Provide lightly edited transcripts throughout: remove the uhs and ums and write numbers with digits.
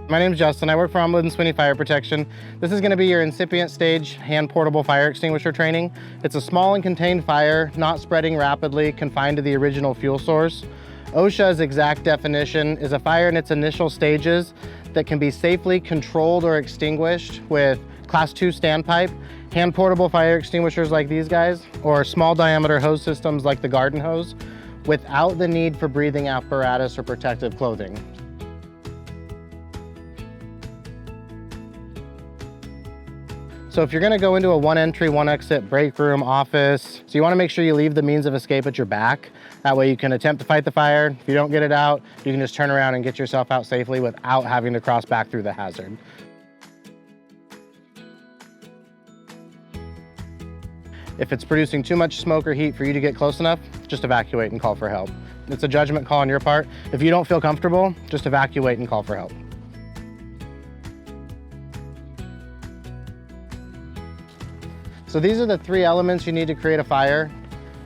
My name is Justin. I work for Omlid and Swinney Fire Protection. This is going to be your incipient stage hand portable fire extinguisher training. It's a small and contained fire, not spreading rapidly, confined to the original fuel source. OSHA's exact definition is a fire in its initial stages that can be safely controlled or extinguished with Class 2 standpipe, hand portable fire extinguishers like these guys, or small diameter hose systems like the garden hose, without the need for breathing apparatus or protective clothing. So if you're gonna go into a one entry, one exit break room, office, so you wanna make sure you leave the means of escape at your back. That way you can attempt to fight the fire. If you don't get it out, you can just turn around and get yourself out safely without having to cross back through the hazard. If it's producing too much smoke or heat for you to get close enough, just evacuate and call for help. It's a judgment call on your part. If you don't feel comfortable, just evacuate and call for help. So these are the three elements you need to create a fire.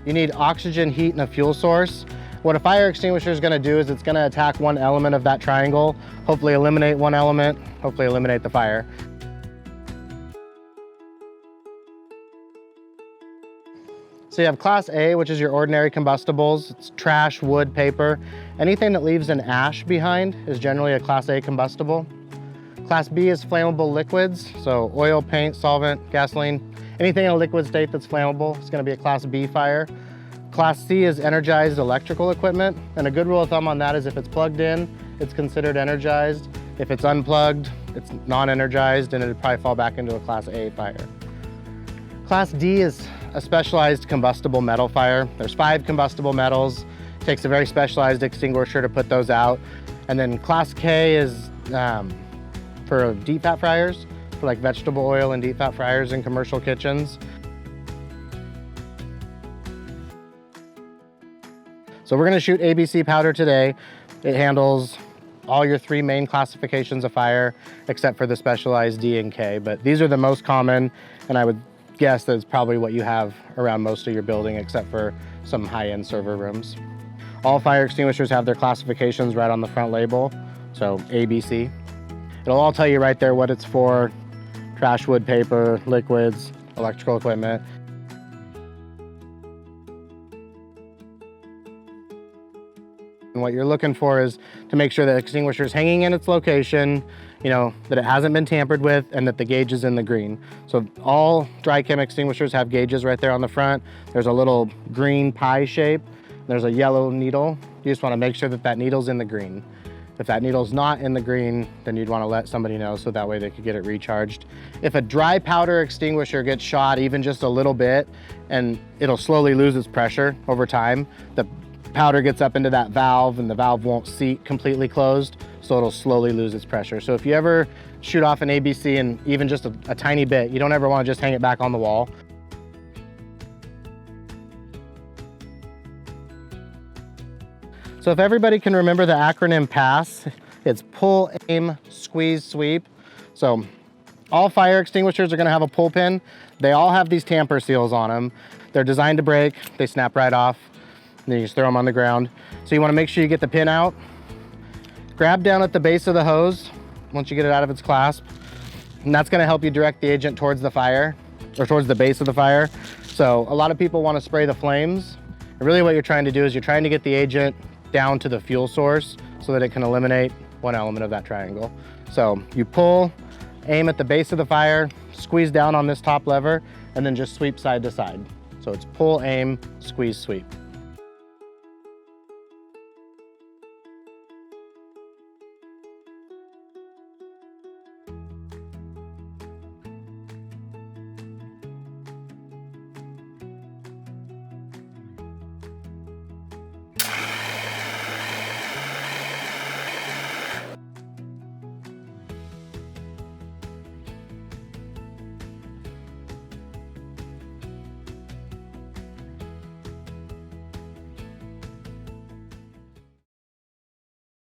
You need oxygen, heat, and a fuel source. What a fire extinguisher is going to do is it's going to attack one element of that triangle, hopefully eliminate one element, hopefully eliminate the fire. So you have Class A, which is your ordinary combustibles. It's trash, wood, paper. Anything that leaves an ash behind is generally a Class A combustible. Class B is flammable liquids, so oil, paint, solvent, gasoline. Anything in a liquid state that's flammable is going to be a Class B fire. Class C is energized electrical equipment, and a good rule of thumb on that is if it's plugged in, it's considered energized. If it's unplugged, it's non-energized, and it'd probably fall back into a Class A fire. Class D is a specialized combustible metal fire. There's 5 combustible metals. It takes a very specialized extinguisher to put those out. And then Class K is for deep fat fryers, for like vegetable oil and deep fat fryers in commercial kitchens. So we're gonna shoot ABC powder today. It handles all your 3 main classifications of fire, except for the specialized D and K, but these are the most common, and I would guess that's probably what you have around most of your building, except for some high-end server rooms. All fire extinguishers have their classifications right on the front label, so ABC. It'll all tell you right there what it's for: trash, wood, paper, liquids, electrical equipment. And what you're looking for is to make sure that the extinguisher is hanging in its location, that it hasn't been tampered with, and that the gauge is in the green. So all dry chem extinguishers have gauges right there on the front. There's a little green pie shape. There's a yellow needle. You just want to make sure that that needle's in the green. If that needle's not in the green, then you'd want to let somebody know so that way they could get it recharged. If a dry powder extinguisher gets shot even just a little bit, and it'll slowly lose its pressure over time, the powder gets up into that valve and the valve won't seat completely closed, so it'll slowly lose its pressure. So if you ever shoot off an ABC and even just a tiny bit, you don't ever want to just hang it back on the wall. So if everybody can remember the acronym PASS, it's pull, aim, squeeze, sweep. So all fire extinguishers are going to have a pull pin. They all have these tamper seals on them. They're designed to break. They snap right off. And then you just throw them on the ground. So you want to make sure you get the pin out. Grab down at the base of the hose once you get it out of its clasp. And that's going to help you direct the agent towards the fire, or towards the base of the fire. So a lot of people want to spray the flames. And really what you're trying to do is you're trying to get the agent down to the fuel source so that it can eliminate one element of that triangle. So you pull, aim at the base of the fire, squeeze down on this top lever, and then just sweep side to side. So it's pull, aim, squeeze, sweep.